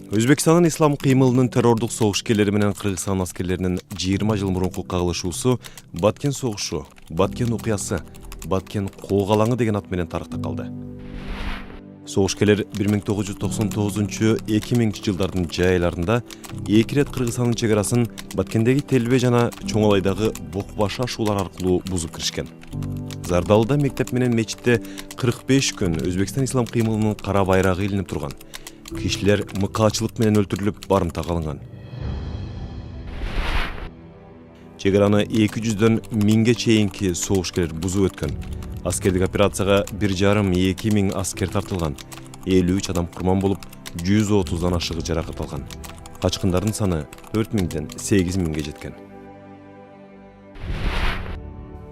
Өзбекстанның ислам кыймылынын террордук согуш менен Кыргызстан аскерлеринин 20 жыл мурунку кагылышуусу Баткен согушу, Баткен окуясы, Баткен коогалаңы деген ат менен тарыхта калды. Согушкерлер 1999-2000 жылдардын жай айларында эки рет Кыргызстандын чек арасын Баткендеги Телбе жана Чоңалайдагы Бокбаша шуулар аркылуу бузуп киришкен. Зардалыда мектеп менен мечитте 45 күн Өзбекстан ислам кыймылынын кара байрагы илинип турган. Кишилер мыкаачылык менен өлтүрүлүп, барымта кылынган. Чек араны 200дөн 1000ге чейинки согушкерлер бузуп өткөн. Аскердик операцияга 1,5-2 миң аскер тартылган. 53 адам курман болуп, 130дан ашыгы жаракат алган. Качкындардын саны 4000ден 8000ге жеткен.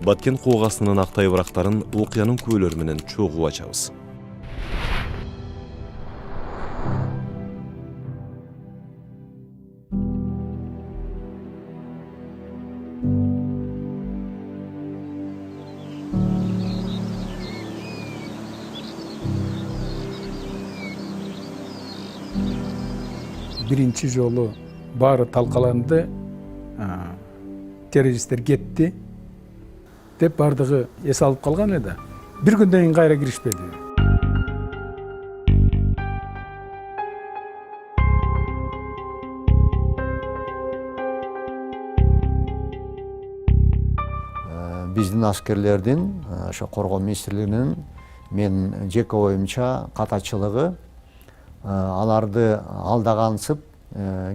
Баткен коогасынын актай барактарын окуянын күбөлөрү менен чогуу ачабыз. Birinci жолу баары талкаланды, террористтер кетти деп бардыгы эс алып калган эле. Бир күндөн кийин кайра киришпеди. Биздин аскерлердин, ошо коргоо министрлигинин мен жеке оюмча катачылыгы аларды алдагансып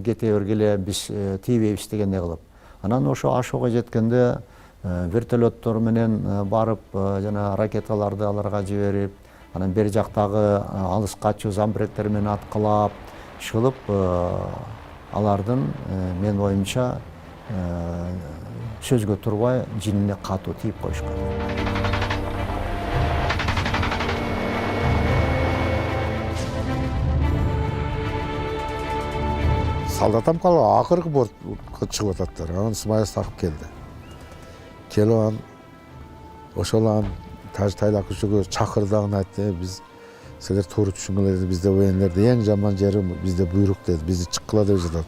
кете бергеле биз тийбейбиз дегендей кылып. Анан ошо ашууга жеткенде вертолеттор менен барып жана ракеталарды аларга жиберип, анан бери жактагы алыс качуу замбиректер менен аткылап чыгып, алардын мен оюмча сөзгө турбай жинине катуу тийип коюшкан. Солдатам калып акыркы бортко чыгып ататтар. Анан смайыз такып келди. Келип анан ошол анан тайлак үшөгө чакырды, анан айтты, биз силер туура түшүнгүлөр, бизде военлерде эң жаман жери бизде буйрук деди, бизди чыккыла деп жатат.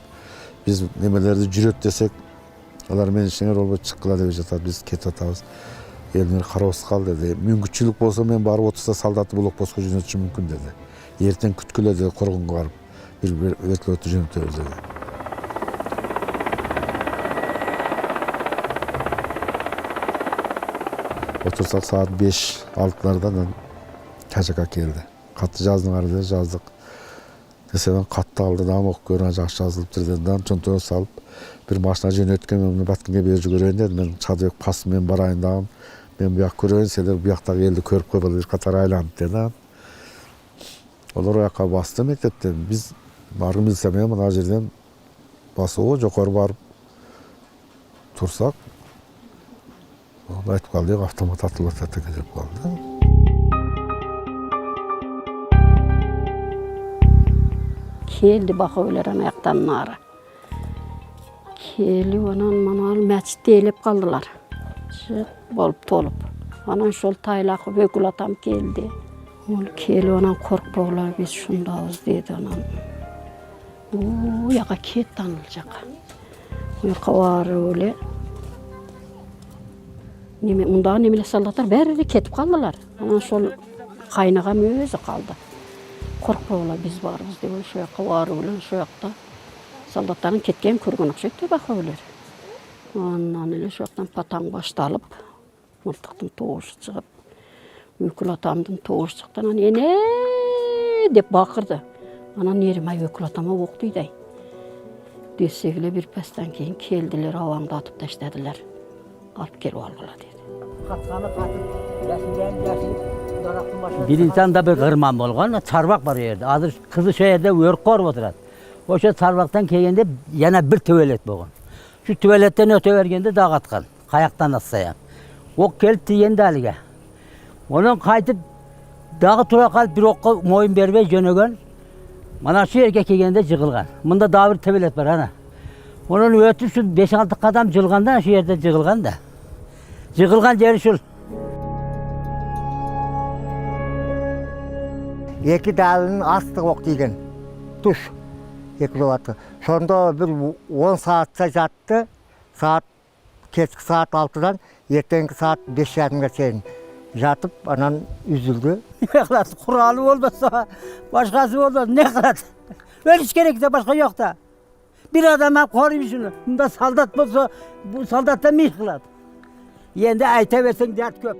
Биз немелерди жүрөт десек, алар менен ишеңер болбойт, чыккыла деп жатат, биз кетип атабыз. Элдер карабыз кал деди. Мүмкүнчүлүк болсо мен барып 30 солдатты блокпостко жөнөтүшүм мүмкүн деди. Эртең күткүлө деди, коргонго барып. Bir vертolottu jönөтөбүз dedi. Otursak saat 5-6'lardan KJK geldi. Katты жаздыңар dedi, жаздык. Десе катты алды, дам окуп көрүн, жакшы жазылыптыр dedi. Дан чонтоға салып, bir машина жөнөткөн, мен Баткенге бери жүрөйүн dedi. Мен Чадыбек пас мен барайын дагы. Мен буяк көрөйүн, силер буяктагы элди көрүп койгула, бир катар айланып dedi. Олар оякка басты мектепте. Биз баргым келсе мен мына жерден басуу жокору барып турсак, айтып калды, автомат атылып атат деп калды. Келди бакыбылар аяктан нары. Келип анан мана мечитте элеп калдылар. Жык болуп толуп. Анан ошол тайлакы Бөкүл атам келди. Ол келип анан коркпогула, биз ушундабыз деди анан. Уяка кетти аныл жака. Уяка барып эле. Мындагы немеле солдаттар баары кетип калдылар. Анан ошол кайнагам өзү калды. Коркпогула, биз барбыз деп ошол жака барып эле ошол жакта солдаттардын кеткенин көргөн окшойт деп бакыбылар. Анан эле ошол жактан патаң башталып, мылтыктын тоогушу чыгып, Өкүл атамдын тоогушу чыкты, анан эне деп бакырды. Анан эрим ай Өкүл атама ок тийди. Десек эле бир пастан кийин келдилер, абаңды атып таштадылар. Алып келип алгыла деди. Bir insanda bir kırman bolgan, çarvak var yerde. Adı kızı şu yerde örk korup oturat. O şu çarvaktan kelgende yana bir tuvalet bolgan. Şu tuvaletten öte vergende dağ atkan. Kayaktan atsayan. O kelip tiyende haliga. Onun kaytıp dağı tura kalıp bir okka moyun berbe jönögön. Mana şu yerge kelgende jıgılgan. Bunda daha bir tuvalet var ana. Onun ötüp şu 5-6 kadam jılganda şu yerde jıgılgan da. Jıgılgan yeri şul. Eki dalının astık ok deygen. Tuş. ekolovatı. Sonunda bir 10 saatça jattı. Kechki saat 6'dan ertengi saat 5:30'ga çeyin. Jatıp anan üzüldü. Ne kılat? Kuralı olmasa başkası olmaz. Ne kılat? Öyle hiç gerekse başka yok da. Bir adama koruyun şunu. Bunda saldat olsa bu saldat da mı kılat? Yende ayta versen dert köp.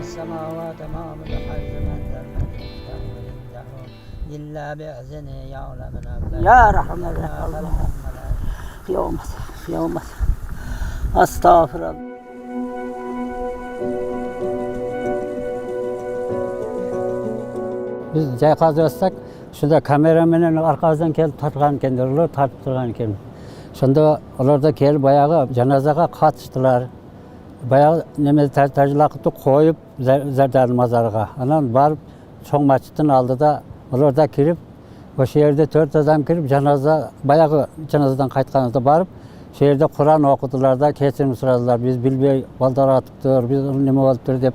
السماوات ما بحيث من ذا الذي يشفع عنده إلا بإذنه يعلم من Ya Rahman Allah. Kıyamaz. Kıyamaz. Estağfurullah. Biz jay kazıyorsak şunda kameramenin arkasından kelip tartgan kendiler tartıp turgan eken. Şunda olar da kelip bayağı janazaga katıştılar. Bayağı neme tarjılaqıtı koyup Zerdal mazarıga. Anan barıp çoğ maçtın aldı da olar da kirip o yerde 4 adam kirip bayağı janazadan qaytkanızda barıp şu yerde Kur'an okudular da kesin suradılar. Biz bilbey balдар atıptır, biz neme boluptur dep.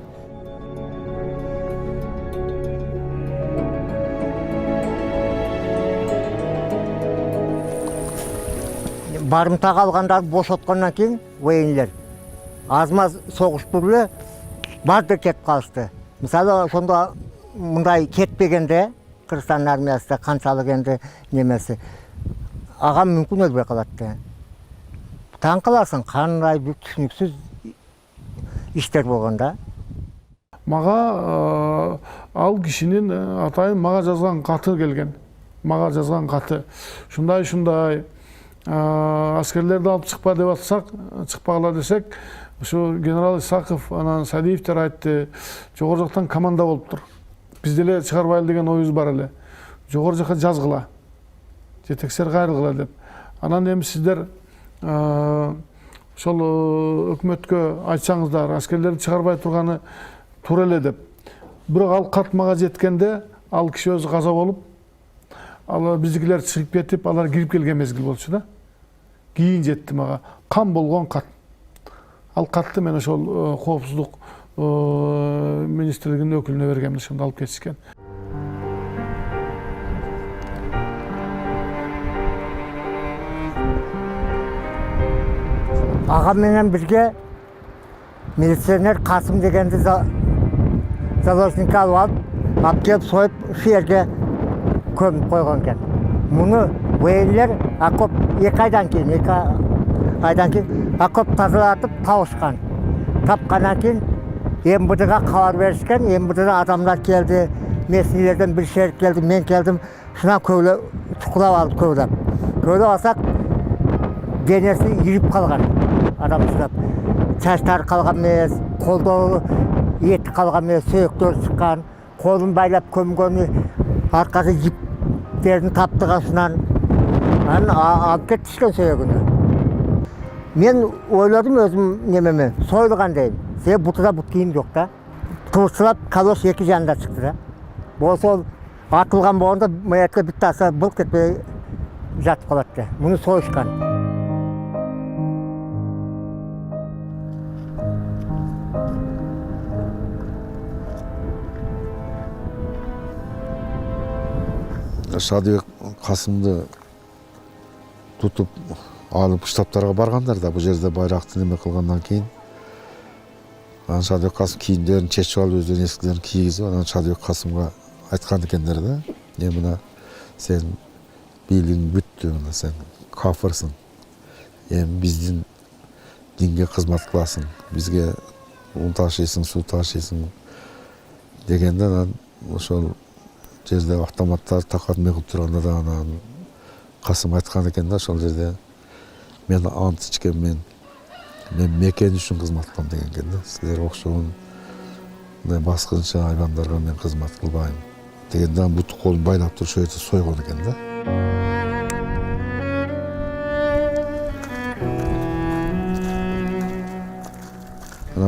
Barımta kalganlar boşotkandan keyin öýünler. Azmaz soğuştu bile barda ketip kalıştı. Mesela sonda mınday ketpegende Kırgızstan armiyasında kançalık endi nemesi. Ağam mümkün ölbey kalatdı. Taң kalarsın kanday bir түсүнүксүз иштер болгондо. Мага ал кишинин атайын мага жазган каты келген. Мага жазган каты. Шундай аскерлерди алып чыкпа деп атсак, чыкпагыла десек, ушу генерал Исаков анан Садиевтер айтты, жогору жактан команда болуптур. Биз деле чыгарбайлы деген оюбуз бар эле. Жогору жака жазгыла. Жетексер кайрылгыла деп. Анан эми сиздер ошол өкмөткө айтсаңыздар, аскерлерди чыгарбай турганы туура эле деп. Бирок ал кат мага жеткенде ал киши өзү каза болуп, ал биздикилер чыгып кетип, алар кирип келген мезгил болчу да. Кийин жетти мага. Кам болгон кат. Ал катты мен ошол коопсуздук министрлигинин өкүлүнө бергем, ошондо алып кетишкен. Ağam menен birge militsioner Kasım degенди заложникке алып келип союп ушул жерге көмүп койгон экен. Муну öýünler окоп 2 айдан кийин окоп тазалатып табышкан. Тапкандан кийин МВДга кабар беришкен. МВДда адамдар келди, местнийлерден бир шерик келди, мен келдим. Шуна көйлөп чукулап алып көйлөп алсак денеси ирип калган. Adam çıkıp, çaşlar kalgan emez, kolda eti kalgan emez, söğüktör çıkan, kolun baylap kömgönü, arkası jiplerini taptıgasından alıp ketişken söğügünü. Men oyladım özüm nememi, soyulgan deyim. Size butuda but kiyim yok da. Tırçılap kaloş 2 janında çıktı da. Bolsa atılgan boğunda mayatka bitti asa bılk etmeye jatıp kalattı. Bunu soyuşkan. Садыбек Касымды тутуп алып штабтарга баргандар да, бул жерде байракты неме кылгандан кийин анан Садыбек Касым кийимдерин чечип алып өздөрүнүн эскилерин кийгизип, анан Садыбек Касымга айткан экендер да, мына сен бийлигиң бүттү, мына сен кафырсың, эми биздин динге кызмат кыласың, бизге ун ташыйсың, суу ташыйсың дегенде анан ошол жерде автоматтар такат мегип турганда да анан Касым айткан экен да, ошол жерде мен ант ичкен, мен мекен үчүн кызмат кылам деген экен да. Силер окшогон мындай баскынчы айбандарга мен кызмат кылбайм дегенде бут колун байлап туруп ошол жерде сойгон экен да.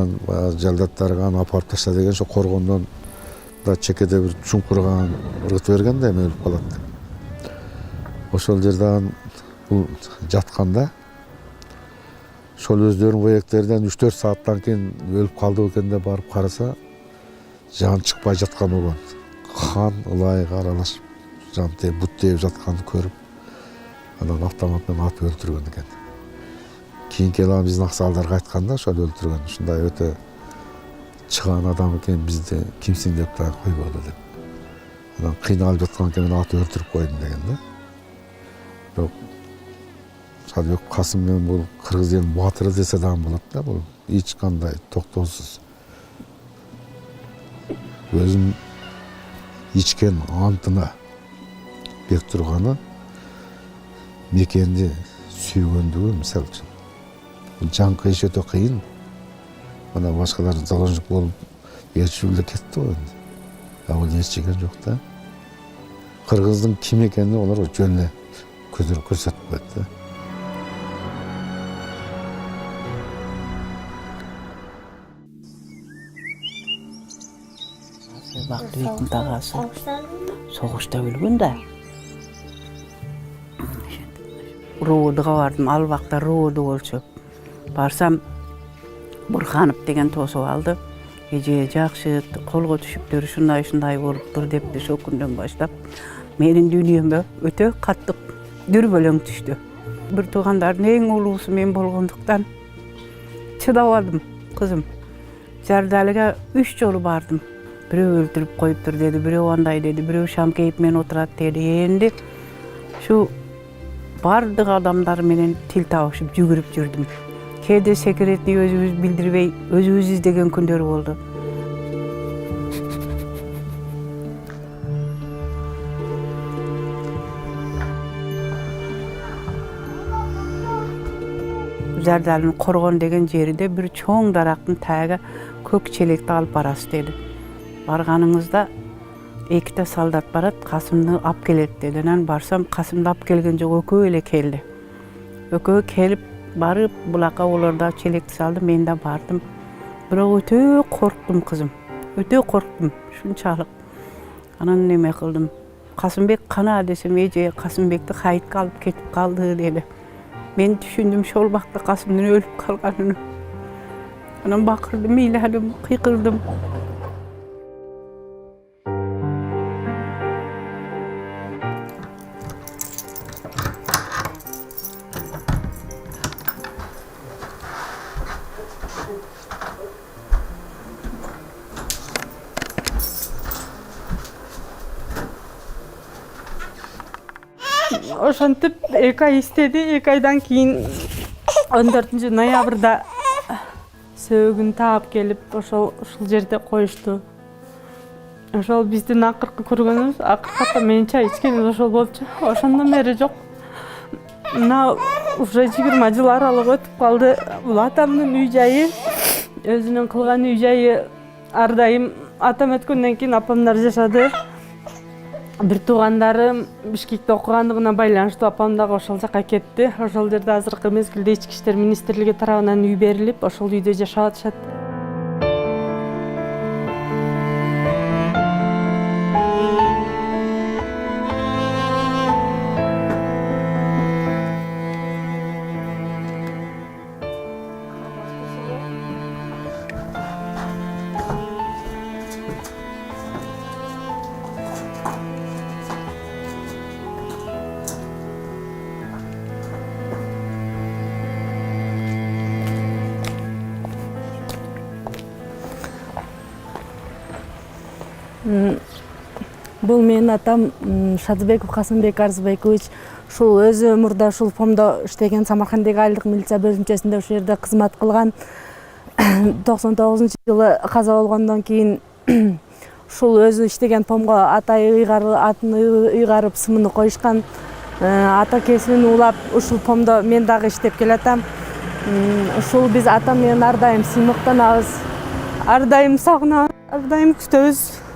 анан баягы жалдаттарга аны апарып ташта деген ошо коргондон да чекеде бир чуңкурга ыргытып берген да эми өлүп калат. Ошол жерде анан бул жатканда ошол өздөрүнүн боектерден 3-4 сааттан кийин өлүп калды экен деп барып караса, жан чыкпай жаткан болгон. Қан ылайга аралашып, жан тээ бут тээп жатканын көрүп, анан автомат менен атып өлтүргөн экен. Кийин келип биздин аксаалдарга айтканда ошол өлтүргөн ушундай өтө чыгаан адам экен, бизди кимсиң деп да койбоду деп. Анан кыйналып жаткан экен, мен атып өлтүрүп койдум деген да. Бирок Садыбек Касым менен бул кыргыз элинин батыры десе дагы болот да, бул эч кандай токтоосуз өзүнүн ичкен антына бек турганы, мекенди сүйгөндүгү мисалы үчүн. Жан кыйыш өтө кыйын. Мына башкалар заложник болуп ээрчип эле кетти го энди. Ал ээрчиген жок да. Кыргыздын ким экенин олар жөн эле көрсөтүп койду да. Бактыбектин тагасы согушта өлгөн да. Роодуга бардым, ал убакта рооду болчу. Барсам Бурханов деген тосуп алды. Эже жакшы колго түшүптөр ушундай болуптур депти. Ошол күндөн баштап менин дүйнөмө өтө каттык дүрбөлөң түштү. Бир туугандардын эң улуусу мен болгондуктан чыдабадым, кызым. Жардалыга 3 жолу бардым. Бирөө өлтүрүп коюптур деди, бирөө андай деди, бирөө шам кейип мен отурат деди. Энди şu бардык адамдар менен тил табышып жүгүрүп жүрдүм. Кээде секретни өзүбүз билдирбей, өзүбүз издеген күндөр болду. Зардалын коргон деген жерде бир чоң дарактын тагы көк челекти алып барасыз деди. Барганыңызда эките солдат барат, Касымды алып келет деди. Анан барсам, Касымды алып келген жок, экөө эле келди. Экөө келип барып булакка олорда челекти салды, мен да бардым. Бирок өтө корктум, кызым. Өтө корктум, ушунчалык. Анан неме кылдым? Касымбек кана десем, эже Касымбекти Хайытка алып кетип калды деди. Мен түшүндүм шол убакта Касымдын өлүп калганын. Анан бакырдым, ыйладым, кыйкырдым. Ошентип 2 ай истеди. 2 айдан кийин 14 ноябрда сөөгүн таап келип, ушул жерде коюшту. Ошол биздин акыркы көргөнүбүз, акырката менин чай ичкеним ошол болчу. Ошондон бери жок. Мына уже 20 жыл аралык өтүп калды. Бул атамдын үй жайы, өзүнүн кылган үй жайы. Ар дайым атам өткөндөн кийин апамдар жашады. Бир туугандарым Бишкекте окугандыгына байланыштуу апам дагы ошол жака кетти. Ошол жерде азыркы мезгилде Ички иштер министрлиги тарабынан үй берилип, ошол үйдө жашап атышат. Бул менин атам Шадыбеков Касымбек Арзыбекович. Ушул өзү мурда ушул фондо иштеген, Самаркандагы айлык милиция бөлүмчөсүндө ушул жерде кызмат кылган. 99-жылы каза болгондон кийин ушул өзү иштеген помго атын ыйгарып сымын коюшкан. Ата кесибин улап ушул помдо мен дагы иштеп келатам. Ушул биз атам менен ар дайым сыймыктанабыз. Ар дайым сагынабыз, ар дайым күтөбүз.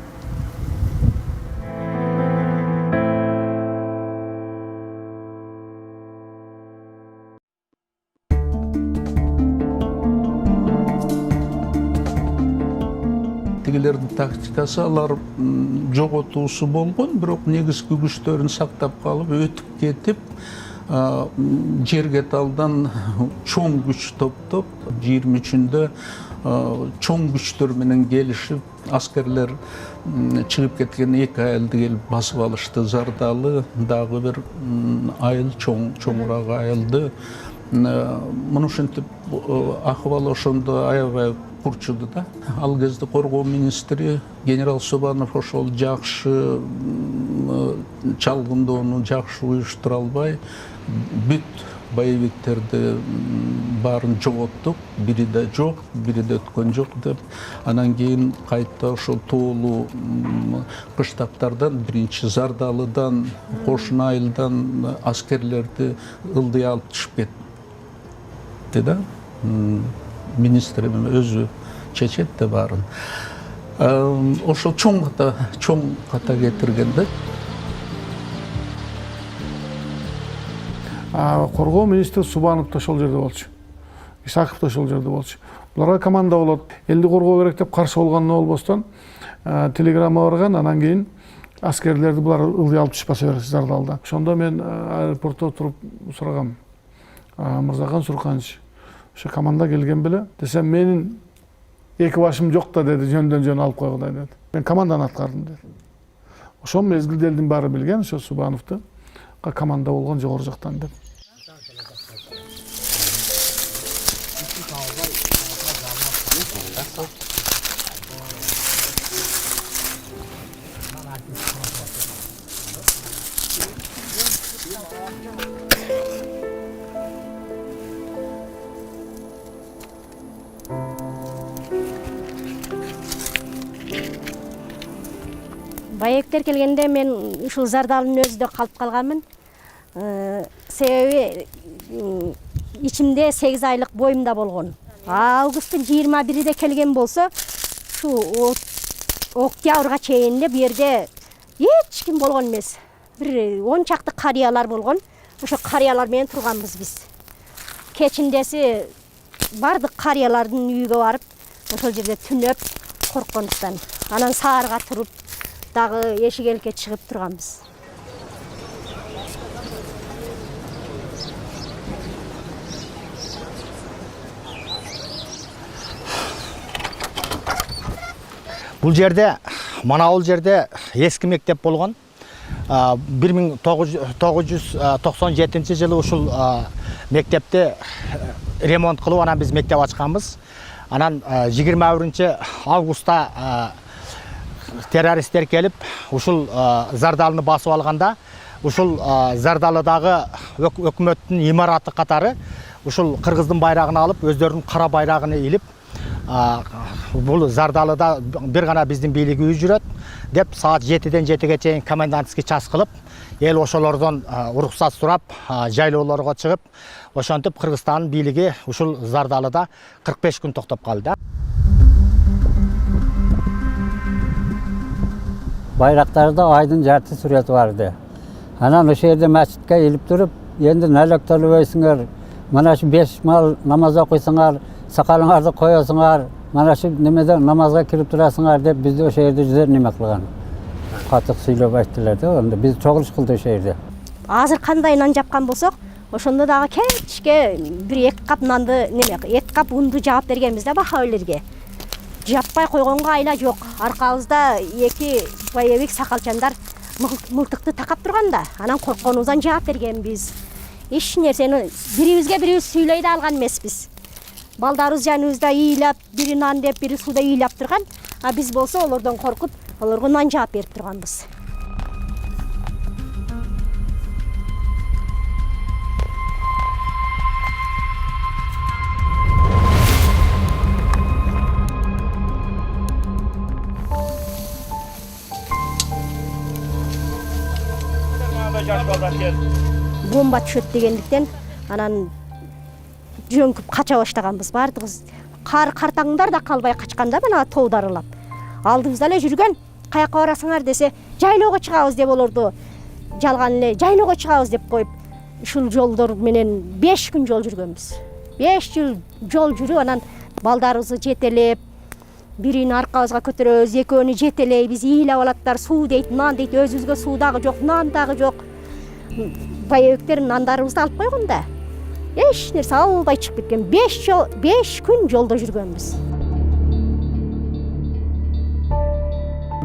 аскерлердин тактикасы алар жоготуусу болгон, бирок негизги күчтөрүн сактап калып өтүп кетип жерге талдан чоң күч топтоп 23-ндө чоң күчтөр менен келишип аскерлер чыгып кеткен 2 айылды келип басып алышты. Зардалы дагы бир айыл, чоңураак айылды. Муну ушинтип акыбал ошондо аябай курчуду да. Ал кезде коргоо министри генерал Субанов ошол жакшы чалгындоону жакшы уюштура албай, бүт боевиктерди баарын жоготтук, бири да жок, бири да өткөн жок деп. Анан кийин кайта ошол тоолуу кыштактардан, биринчи Зардалыдан, кошуна айылдан аскерлерди ылдый алып түшүп кетти да. Министр өзү чечет да баарын. Ошол чоң ката кетирген да. Коргоо министри Субанов да ошол жерде болчу. Исаков да ошол жерде болчу. Буларга команда болот. Элди коргоо керек деп каршы болгону болбостон телеграмма барган, анан кийин аскерлерди булар ылдый алып түшпөсө бересиз Зардалдан. Ошондо мен аэропортто туруп сурагам. Мырзахан Сурканович, ошо команда келген беле? Десем, менин эки башым жок да деди, жөндөн жөн алып койгудай деди. Мен команданы аткардым деди. Ошол мезгилде элдин баары билген, ошо Субановду команда болгон жогору жактан деп. Байектер келгенде мен ушул Зардалынын өзүдө калып калганмын. Себеби ичимде 8 айлык боюмда болгон. Августтун 21-де келген болсо, ушу октябрга чейинде бу жерде эч ким болгон эмес. Бир 10 чакты карыялар болгон. Ошо карыялар менен турганбыз биз. Кечиндеси бардык карыялардын үйгө барып, ошол жерде түнөп корккондуктан. Анан саарга туруп дагы эшик элке чыгып турганбыз. Бул жерде, мана бул жерде эски мектеп болгон. 1997 жылы ушул мектепти ремонт кылып, анан биз мектеп ачканбыз. Анан 21 августта террористтер келип, ушул Зардалыны басып алганда, ушул Зардалыдагы өкмөттүн имараты катары ушул кыргыздын байрагын алып, өздөрүнүн кара байрагын илип, бул Зардалыда бир гана биздин бийлиги үй жүрөт деп саат 7-ден 7-ге чейин комендантский час кылып, эл ошолордон уруксат сурап, жайлоолорго чыгып, ошентип Кыргызстандын бийлиги ушул Зардалыда 45 күн токтоп калды. Bayraklarda aydın jartı sureti vardı. Anan o şehirde mescitke ilip durup, endi nalektalı öysünler, mana şu 5 mal namaza koysunlar, sakalыңарды koyasınlar, mana şu nemeden namaza kirip durasınlar deyip bizde o şehirde yüzer nemek kılgan. Katık süylep ayttılar da, onda biz çok iş kıldı o şehirde. Азыр кандай нан жапкан болсок, ошондо дагы кечке бир 2 кап нанды неме, 2 кап унду жаап бергенбиз да бахабелерге. Жаппай койгонго айла жок. Аркабызда 2 боевик сакалчандар мылтыкты такап турганда, анан коркконубуздан жаап бергенбиз. Эч нерсени бирибизге бирибиз сүйлөй да алган эмеспиз. Балдарыбыз жаныбызда ыйлап, бири нан деп, бири сууда ыйлап турган, а биз болсо олордон коркуп, олорго нан жаап берип турганбыз. Бомба түшөт дегендиктен анан жөнкүп кача баштаганбыз. Бардыгыбыз картаңдар да калбай качканда мына тоодо аралап. Алдыбызда эле жүргөн, каяка барасыңар десе, жайлоого чыгабыз деп олорду жалган эле жайлоого чыгабыз деп коюп, ушул жолдор менен 5 күн жол жүргөнбүз. 5 жыл жол жүрүп, анан балдарыбызды жетелеп, бирини аркабызга көтөрөбүз, экөөнү жетелейбиз, ыйлап алаттар, суу дейт, нан дейт, өзүбүзгө суу дагы жок, нан дагы жок. Баябектер нандарыбызды алып койгон да. Эч нерсе албай чыгып кеткен. 5 күн жолдо жүргөнбүз.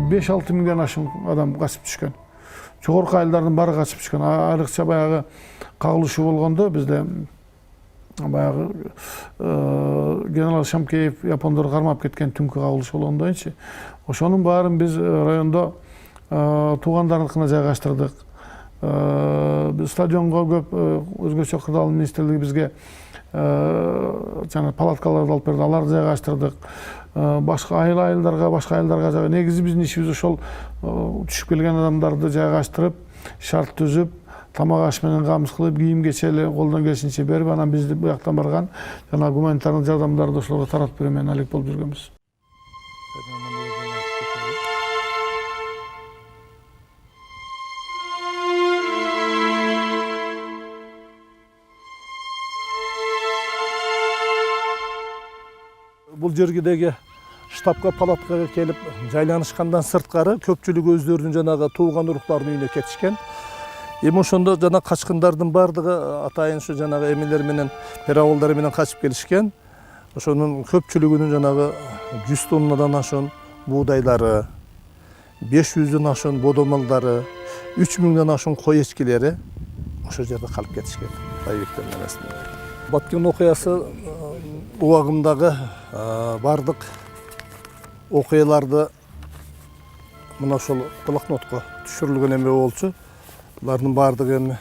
5-6 миңден ашын адам качып түшкөн. Жогорку айылдардын баары качып түшкөн. Айрыкча баягы кагылышуу болгондо бизде баягы генерал Шамкеев япондор кармап кеткен түнкү кагылыш болгондойчу. Ошонун баарын биз райондо туугандарыныкына жайгаштырдык. Biz stadionga көп өзгөчө кырдаал министрлиги бизге жана палаткаларды алып берди, аларды жайгаштырдык. Башка айылдарга негизи биздин ишибиз ошол түшүп келген адамдарды жайгаштырып, шарт түзүп, тамак аш менен камсыз кылып, кийим кечели колдон келишинче берип, анан бизди буяктан барган жана гуманитардык жардамдарды ошолорго таратып берүү менен алек болуп жүргөнбүз. Бұл жергедегі штабқа, палаткага келіп жайланышқандан сырткары көпчүлүгү өздөрүнүн жанагы тууган уруктарынын үйүнө кетишкен. Эми ошондо жана качкындардын бардыгы атайын ушу жанагы эмелер менен, пероволдор менен качып келишкен. Ошонун көпчүлүгүнүн жанагы 100 тоннадан ашын буудайлары, 500дөн ашын бодомалдары, 3000ден ашын кой эчкилери ошол жерде калып кетишкен. Байбектердин арасында. Баткен окуясы убагымдагы бардык окуяларды мына ошол блокнотко түшүрүлгөн эме болчу. Булардын бардыгы эми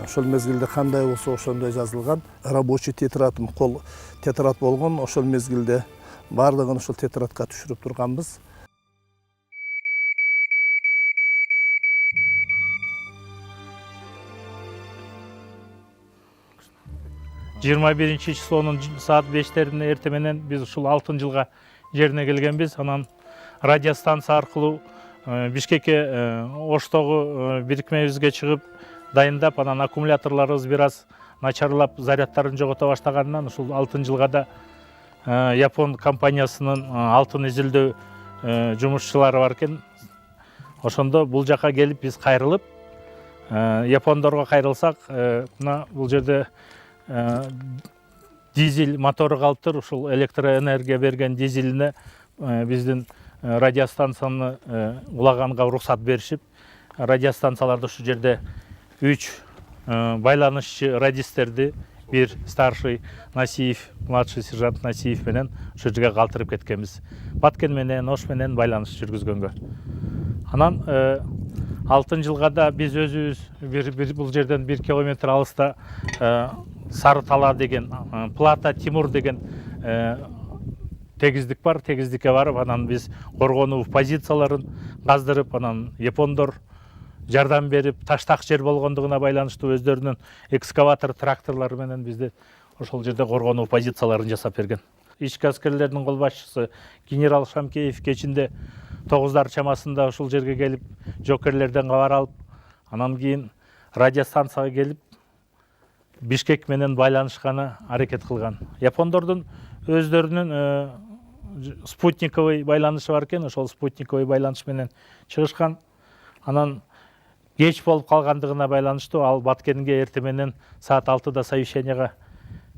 ошол мезгилде кандай болсо ошондой жазылган. Рабочий тетрадым, кол тетрад болгон. Ошол мезгилде бардыгын ошол тетрадка түшүрүп турганбыз. 21 числонун саат 5-теринде эрте менен биз ушул алтын жылга жерине келгенбиз. Анан радиостанция аркылуу Бишкекке Оштогу бирикмебизге чыгып дайындап, анан аккумуляторлорубуз бир аз начарлап, заряддарын жогото баштаганынан ушул алтын жылга да Япон компаниясынын алтын изилдөө жумушчулары бар экен. Ошондо бул жака келип биз кайрылып, япондорго кайрылсак, мына бул жерде дизель мотору калыптыр. Ушул электроэнергия берген дизелине биздин радиостанцияны улаганга уруксат беришип, радиостанцияларды ушу жерде 3 байланышчы радистерди, бир старший Насиев, младший сержант Насиев менен ушу жерге калтырып кеткенбиз. Баткен менен, Ош менен байланыш жүргүзгөнгө. Анан алтын жылга да биз өзүбүз бул жерден 1 километр алыста Сары Тала деген, Плата Тимур деген тегиздик бар. Тегиздикке барып, анан биз коргонуу позицияларын каздырып, анан япондор жардам берип, таштак жер болгондугуна байланыштуу өздөрүнүн экскаватор тракторлору менен бизди ошол жерде коргонуу позицияларын жасап берген. Ички аскерлердин кол башчысы генерал Шамкеев кечинде 9 чамасында ушул жерге келип, жокерлерден кабар алып, анан кийин радиостанцияга келип, Бишкек менен байланышканы аракет кылган. Япондордун өздөрүнүн спутниковый байланышы бар экен, ошол спутниковый байланыш менен чыгышкан. Анан кеч болуп калгандыгына байланыштуу ал Баткенге эрте менен саат 6-да совещанияга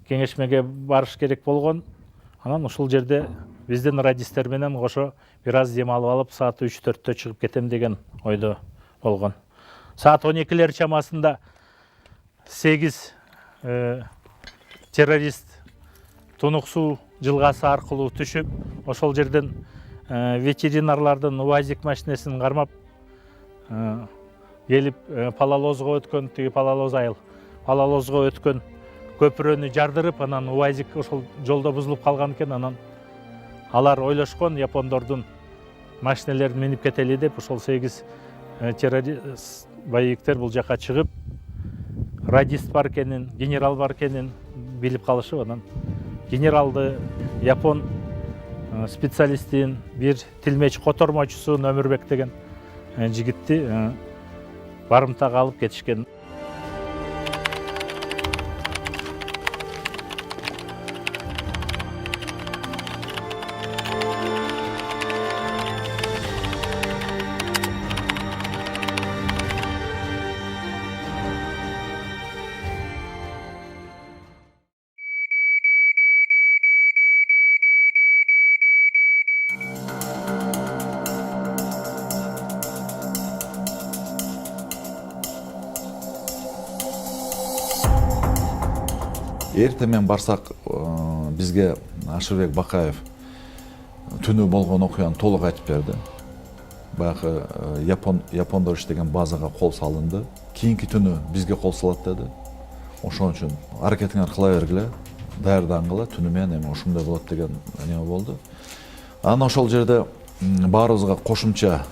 кеңешмеге барыш керек болгон. Анан ушул жерде биздин радистер менен кошо бир аз дем алып саат 3-4-тө чыгып кетем деген ойдо болгон. Саат 12-лер чамасында 8 террорист Тунук суу жылгасы аркылуу түшүп, ошол жерден ветеринарлардын УАЗик машинесин кармап келип Палалозго өткөн, тиги Палалоз айыл, Палалозго өткөн көпүрөнү жардырып, анан УАЗик ошол жолдо бузулуп калган экен. Анан алар ойлошкон япондордун машинелерин минип кетели деп, ошол 8 террорист боевиктер бул жака чыгып, радист бар экенин, генерал бар экенин билип калышып, анан генералды япон специалистин, бир тилмеч котормочусу Өмүрбек деген жигитти барымтага алып кетишкен. Эртемен барсак бизге Ашырбек Бакаев түнү болгон окуяны толук айтып берди. Баягы япондор иштеген базага кол салынды. Кийинки түнү бизге кол салат деди. Ошон үчүн аракетиңер кыла бергиле, даярдангыла, түнү менен эми ушундай болот деген неме болду. Анан ошол жерде баарыбызга кошумча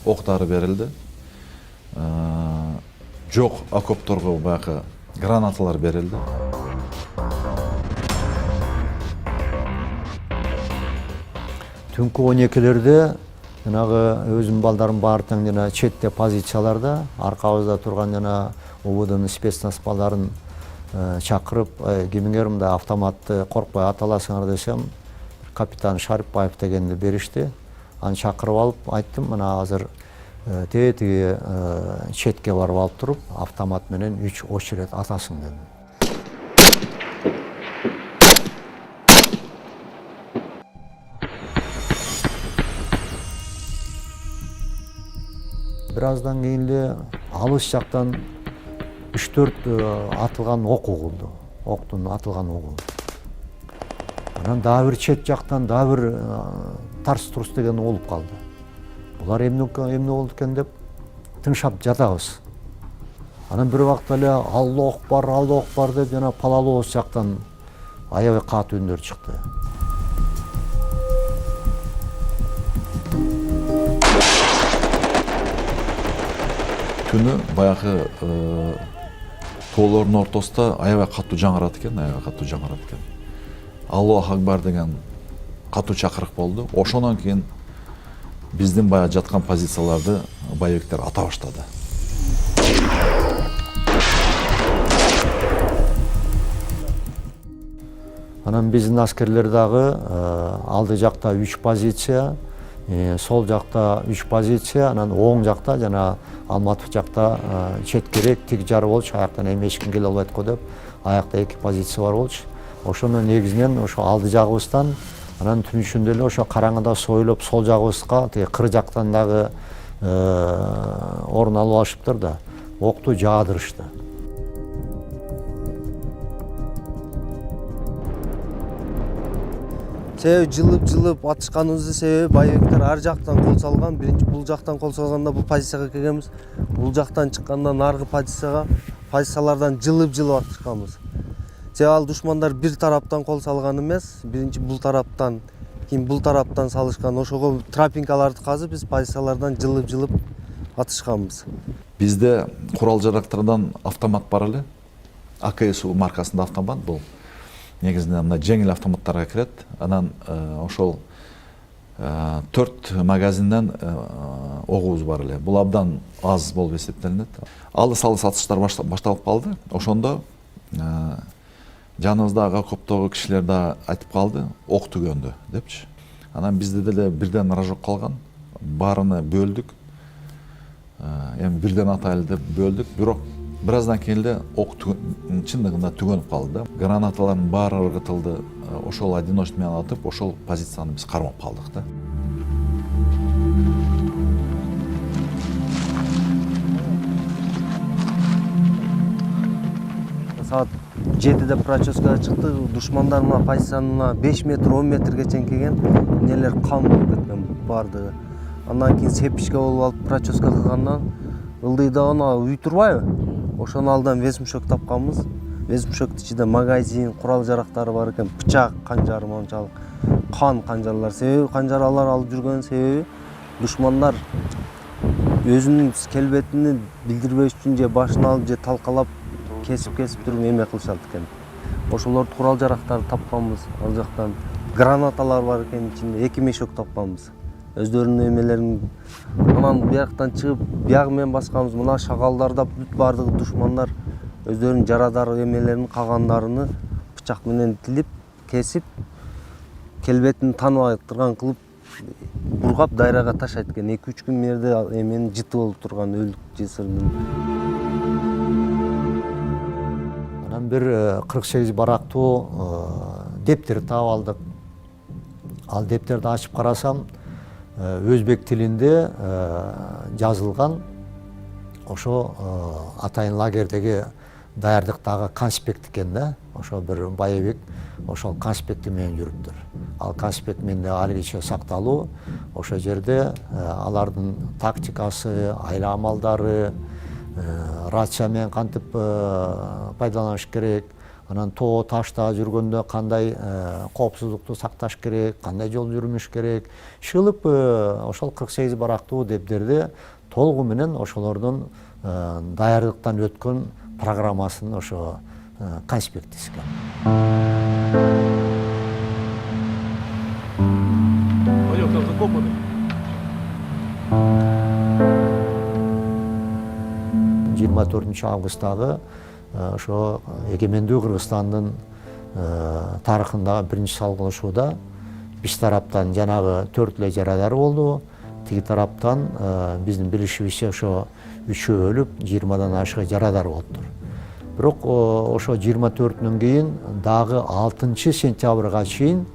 ок дары берилди. Жок окопторго баягы гранаталар берилди. Түнкү 12-лерде жанагы өзүм балдарым бар тең жана четте позицияларда аркабызда турган жана ОБДнын спецназ балдарын чакырып, кимиңер мындай автоматты коркпой ата аласыңар десем, капитан Шарипбаев дегенди беришти. Аны чакырып алып айттым, мына азыр тетиги четке барып алып туруп, автомат менен 3 очеред атасың дедим. Birazdan keyinle alış жактан 3-4 атылган ок угулду. Октун атылган угу. Анан дагы бир чет жактан дагы бир тарс-турс деген болуп калды. Булар эмне болду экен деп тыңшап жатабыз. Анан бир убакта эле Аллах бар деп жана Палалоос жактан аябай катуу үндөр чыкты. Түнү баягы тоолордун ортосунда аябай катуу жаңырат экен, Аллах Акбар деген катуу чакырык болду. Ошондон кийин биздин баягы жаткан позицияларды боевиктер ата баштады. Анан биздин аскерлер дагы алды жакта 3 позиция, сол жакта 3 позиция, анан оң жакта жана Алматов жакта чет керек, тик жар болчу, аяктан эми эч ким келе албайт го деп, аякта 2 позиция бар болчу. Ошонун негизинен ошо алды жагыбыздан, анан түн ичинде эле ошо караңгыда союлуп сол жагыбызга, тиги кыр жактан дагы орун алып алышыптыр да, окту жаадырышты. Себеби жылып атышканыбыздын себеби боевиктер ар жактан кол салган. Биринчи бул жактан кол салганда бул позицияга келгенбиз. Бул жактан чыкканда наркы позициялардан жылып атышканбыз. Себеби ал душмандар бир тараптан кол салган эмес, биринчи бул тараптан, кийин бул тараптан салышкан. Ошого тропинкаларды казып биз позициялардан жылып атышканбыз. Бизде курал жарактардан автомат бар эле. АКСУ маркасында автомат бул. Негизинен мына жеңил автоматтарга кирет. Анан ошол 4 магазинден огубуз бар эле. Бул абдан аз болуп эсептелинет. Алыс атыштар башталып калды. Ошондо жаныбыздагы окоптогу кишилер да айтып калды, ок түгөндү депчи. Анан бизде деле бирден рожок калган. Баарыны бөлдүк. Эми бирден атайлы деп бөлдүк. Бирок бираздан кийин эле ок чындыгында түгөнүп калды. Гранаталардын баары ыргытылды. Ошол одиночный менен атып, ошол позицияны биз кармап калдык да. Саат 7-де проческага чыкты. Душмандар мына позициянын 5 метр, 10 метрге чейин келген. Нелер кам болуп кеткен бардыгы. Андан кийин сепишке болуп алып проческа кылгандан ылдыйда аны үй турбайбы? Ошону алдан весмушок тапканбыз. Весмушоктун ичинде магазин, курал жарактары бар экен, бычак, канжар, мончалык кан канжарлар. Себеби канжарлар алып жүргөн себеби душмандар өзүнүн келбетин билдирбеш үчүн же башын алып же талкалап кесип туруп эме кылышат экен. Ошолорду курал жарактарды тапканбыз. Ал жактан гранаталар бар экен, ичинде 2 мешок тапканбыз. Өздөрүнүн эмелерин анан бияктан чыгып, биягы менен басканбыз. Мына шагалдарда бүт бардыгы душмандар өздөрүнүн жарадар эмелерин, кагандарыны бычак менен тилип, кесип, келбетин тааныбай турган кылып бургап дайрага ташайт экен. 2-3 күн мерде эмени жыты болуп турган өлүк жесирдин. Анан бир 48 барактуу дептер таап алдык. Ал дептерди ачып карасам, өзбек тилинде жазылган ошо атайын лагердеги даярдыктагы конспект экен да. Ошо бир Байбек ошол конспекти менен жүрүптүр. Ал конспект менде алигиче сакталуу. Ошол жерде алардын тактикасы, айла амалдары, рация менен кантип пайдаланыш керек, анан тоо ташта жүргөндө кандай коопсуздукту сакташ керек, кандай жол жүрмүш керек, шылып ошол 48 барактуу дептерде толугу менен ошолордун даярдыктан өткөн программасын ошо конспект дескен. Жыйырма 4 августтагы ошо эгемендүү Кыргызстандын тарыхындагы биринчи салгылашууда биз тараптан жанагы 4 эле жарадар болду. Тиги тараптан биздин билишибизче ошо 3-өө өлүп, 20-дан ашыгы жарадар болуптур. Бирок ошо 24-нөн кийин дагы 6 сентябрга чейин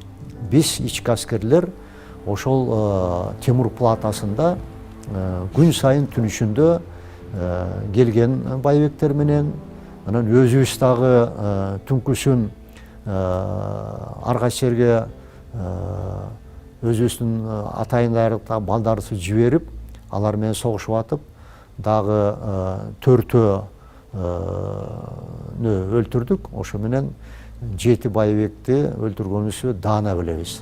биз ички аскерлер ошол Темур платасында күн сайын түн ичинде келген Байбектер менен, анан өзүбүз дагы түнкүсүн ар кайсы жерге өзүбүздүн атайындардагы балдарыбызды жиберип, алар менен согушуп атып, дагы 4-өө өлтүрдүк. Ошо менен 7 Байбекти өлтүргөнүбүздү даана билебиз.